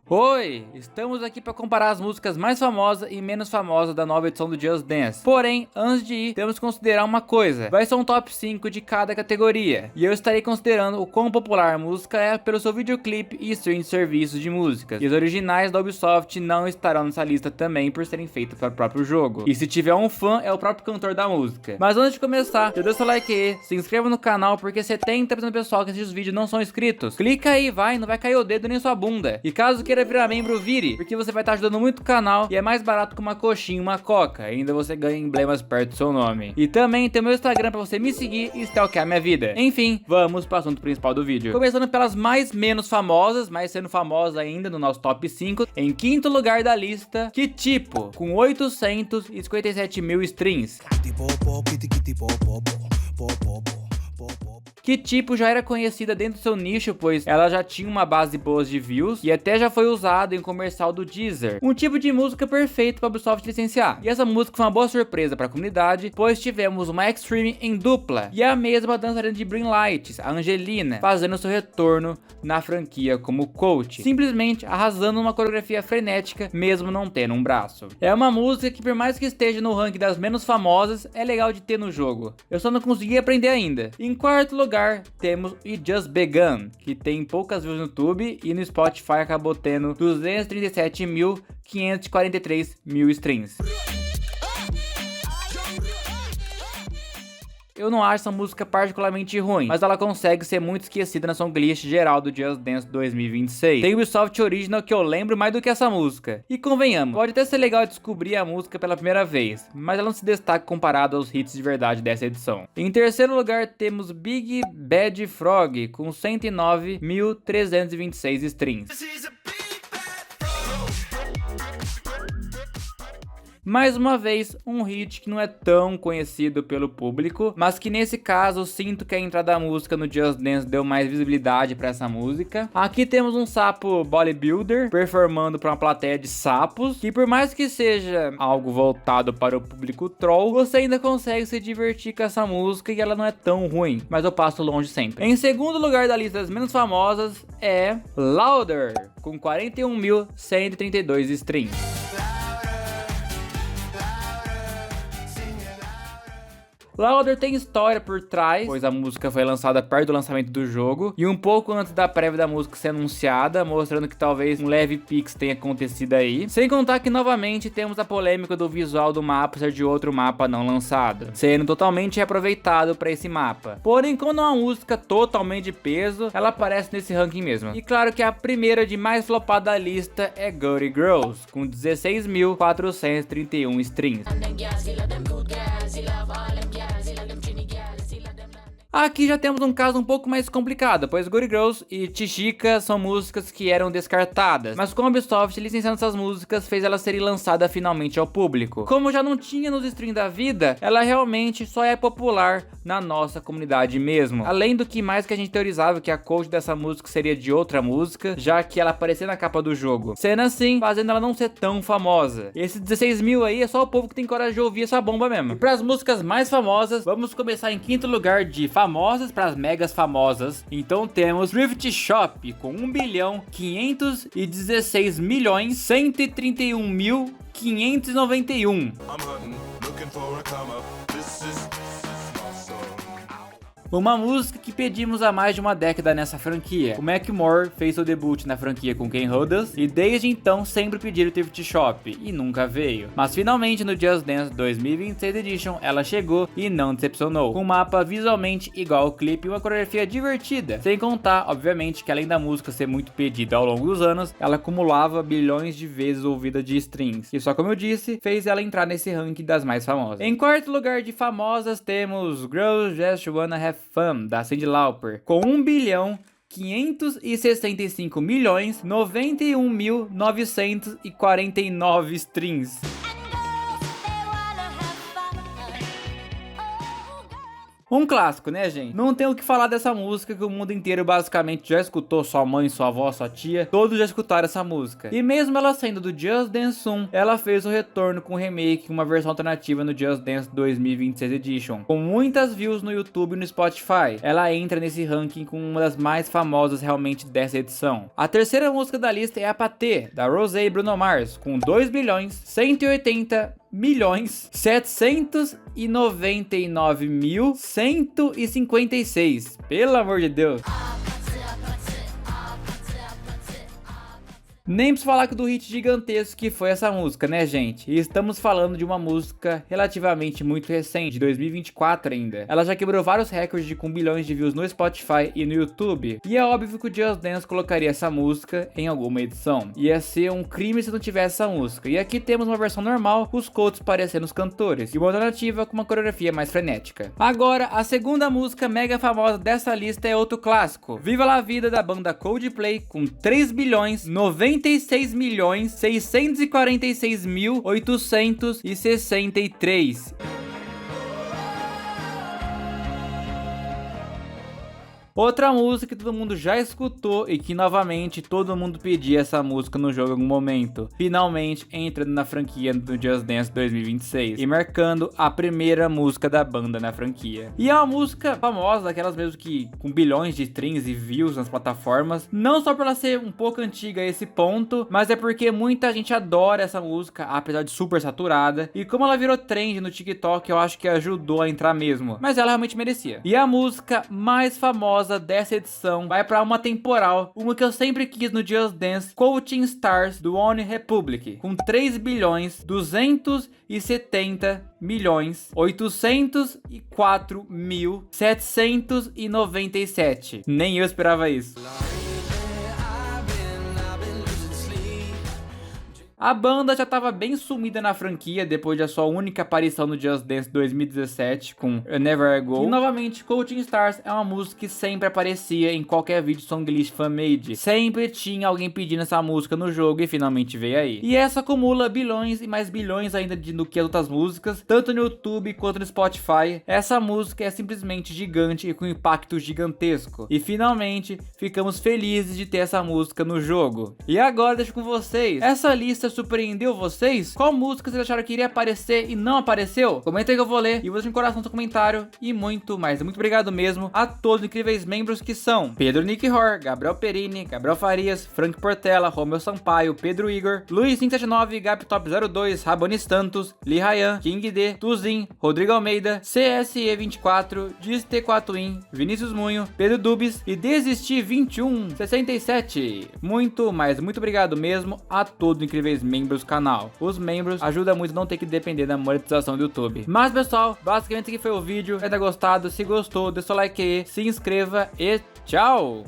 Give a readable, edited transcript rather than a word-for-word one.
Oi, estamos aqui para comparar as músicas mais famosas e menos famosas da nova edição do Just Dance. Porém, antes de ir, temos que considerar uma coisa. Vai ser um top 5 de cada categoria. E eu estarei considerando o quão popular a música é pelo seu videoclipe e stream de serviços de músicas. E os originais da Ubisoft não estarão nessa lista também por serem feitos para o próprio jogo. E se tiver um fã, é o próprio cantor da música. Mas antes de começar, já deixa o like aí, se inscreva no canal porque 70% do pessoal que assiste os vídeos não são inscritos. Clica aí, não vai cair o dedo nem sua bunda. E caso queira virar membro, vire, porque você vai estar ajudando muito o canal e é mais barato que uma coxinha, uma coca. Ainda você ganha emblemas perto do seu nome. E também tem meu Instagram pra você me seguir e stalkear minha vida. Enfim, vamos para o assunto principal do vídeo. Começando pelas mais menos famosas, mas sendo famosas ainda no nosso top 5. Em quinto lugar da lista, Kitipo, com 857 mil streams. Kitipo já era conhecida dentro do seu nicho, pois ela já tinha uma base boa de views e até já foi usada em comercial do Deezer, um tipo de música perfeito para a Ubisoft licenciar. E essa música foi uma boa surpresa para a comunidade, pois tivemos uma Extreme em dupla e a mesma dançarina de Bring Lights, a Angelina, fazendo seu retorno na franquia como coach, simplesmente arrasando uma coreografia frenética, mesmo não tendo um braço. É uma música que, por mais que esteja no ranking das menos famosas, é legal de ter no jogo. Eu só não consegui aprender ainda. Em quarto lugar, temos It Just Begun, que tem poucas views no YouTube e no Spotify acabou tendo 237.543 mil streams. Eu não acho essa música particularmente ruim, mas ela consegue ser muito esquecida na songlist geral do Just Dance 2026. Tem o Ubisoft Original que eu lembro mais do que essa música. E convenhamos, pode até ser legal descobrir a música pela primeira vez, mas ela não se destaca comparado aos hits de verdade dessa edição. Em terceiro lugar temos Big Bad Frog com 109.326 streams. Mais uma vez, um hit que não é tão conhecido pelo público, mas que nesse caso eu sinto que a entrada da música no Just Dance deu mais visibilidade para essa música. Aqui temos um sapo bodybuilder performando para uma plateia de sapos, que por mais que seja algo voltado para o público troll, você ainda consegue se divertir com essa música e ela não é tão ruim, mas eu passo longe sempre. Em segundo lugar da lista das menos famosas é Louder, com 41.132 streams. Louder tem história por trás, pois a música foi lançada perto do lançamento do jogo e um pouco antes da prévia da música ser anunciada, mostrando que talvez um leve pix tenha acontecido aí. Sem contar que novamente temos a polêmica do visual do mapa ser de outro mapa não lançado, sendo totalmente reaproveitado para esse mapa. Porém, como não é uma música totalmente de peso, ela aparece nesse ranking mesmo. E claro que a primeira de mais flopada da lista é Gutty Girls, com 16.431 streams. Aqui já temos um caso um pouco mais complicado, pois Gutty Girls e Chichica são músicas que eram descartadas, mas como a Ubisoft licenciando essas músicas fez elas serem lançadas finalmente ao público. Como já não tinha nos streams da vida, ela realmente só é popular na nossa comunidade mesmo. Além do que mais que a gente teorizava que a code dessa música seria de outra música, já que ela aparecia na capa do jogo. Sendo assim, fazendo ela não ser tão famosa. Esses 16 mil aí é só o povo que tem coragem de ouvir essa bomba mesmo. E para as músicas mais famosas, vamos começar em quinto lugar de famosas para as megas famosas. Então temos Thrift Shop com 1.516.131.591. Uma música que pedimos há mais de uma década nessa franquia. O Macklemore fez seu debut na franquia com Ken Rodas e desde então sempre pediram Thrift Shop e nunca veio. Mas finalmente no Just Dance 2026 Edition ela chegou e não decepcionou, com um mapa visualmente igual ao clipe e uma coreografia divertida. Sem contar, obviamente, que além da música ser muito pedida ao longo dos anos, ela acumulava bilhões de vezes ouvida de streams. E só como eu disse, fez ela entrar nesse ranking das mais famosas. Em quarto lugar de famosas temos Girls Just Wanna Have Fun, da Cyndi Lauper, com 1.565.091.949 streams. Um clássico, né, gente? Não tem o que falar dessa música, que o mundo inteiro basicamente já escutou. Sua mãe, sua avó, sua tia, todos já escutaram essa música. E mesmo ela saindo do Just Dance 1, ela fez o retorno com um remake, uma versão alternativa no Just Dance 2026 Edition, com muitas views no YouTube e no Spotify. Ela entra nesse ranking com uma das mais famosas realmente dessa edição. A terceira música da lista é a Patê, da Rosé e Bruno Mars, com 2.180.799.156. Pelo amor de Deus. Nem preciso falar do hit gigantesco que foi essa música, né, gente? E estamos falando de uma música relativamente muito recente, de 2024 ainda. Ela já quebrou vários recordes com bilhões de views no Spotify e no YouTube. E é óbvio que o Just Dance colocaria essa música em alguma edição. Ia ser um crime se não tivesse essa música. E aqui temos uma versão normal, com os cotos parecendo os cantores, e uma alternativa com uma coreografia mais frenética. Agora, a segunda música mega famosa dessa lista é outro clássico. Viva la Vida, da banda Coldplay, com 3.096.646.863. Outra música que todo mundo já escutou e que novamente todo mundo pedia essa música no jogo em algum momento, finalmente entrando na franquia do Just Dance 2026 e marcando a primeira música da banda na franquia. E é uma música famosa, daquelas mesmo que com bilhões de streams e views nas plataformas, não só por ela ser um pouco antiga a esse ponto, mas é porque muita gente adora essa música, apesar de super saturada, e como ela virou trend no TikTok, eu acho que ajudou a entrar mesmo, mas ela realmente merecia. E a música mais famosa dessa edição vai para uma temporal, uma que eu sempre quis no Just Dance, Counting Stars, do One Republic, com 3.270.804.797. Nem eu esperava isso. A banda já estava bem sumida na franquia depois da sua única aparição no Just Dance 2017 com Never I Go. E novamente, Counting Stars é uma música que sempre aparecia em qualquer vídeo songlist fan-made. Sempre tinha alguém pedindo essa música no jogo e finalmente veio aí. E essa acumula bilhões e mais bilhões ainda do que as outras músicas, tanto no YouTube quanto no Spotify. Essa música é simplesmente gigante e com impacto gigantesco. E finalmente, ficamos felizes de ter essa música no jogo. E agora deixo com vocês, essa lista surpreendeu vocês? Qual música vocês acharam que iria aparecer e não apareceu? Comenta aí que eu vou ler e vou deixar um coração no seu comentário e muito mais. Muito obrigado mesmo a todos os incríveis membros que são Pedro Nick Hor, Gabriel Perini, Gabriel Farias, Frank Portela, Romeu Sampaio, Pedro Igor, Luiz 579, Gaptop02, Rabonis Tantos, Li Ryan, King D, Tuzin, Rodrigo Almeida, CSE24, Dist4in, Vinícius Munho, Pedro Dubis e Desisti2167. Muito obrigado mesmo a todos os incríveis membros do canal. Os membros ajudam muito a não ter que depender da monetização do YouTube. Mas pessoal, basicamente esse aqui foi o vídeo. Se tenha gostado, se gostou, deixa o like aí, se inscreva e tchau!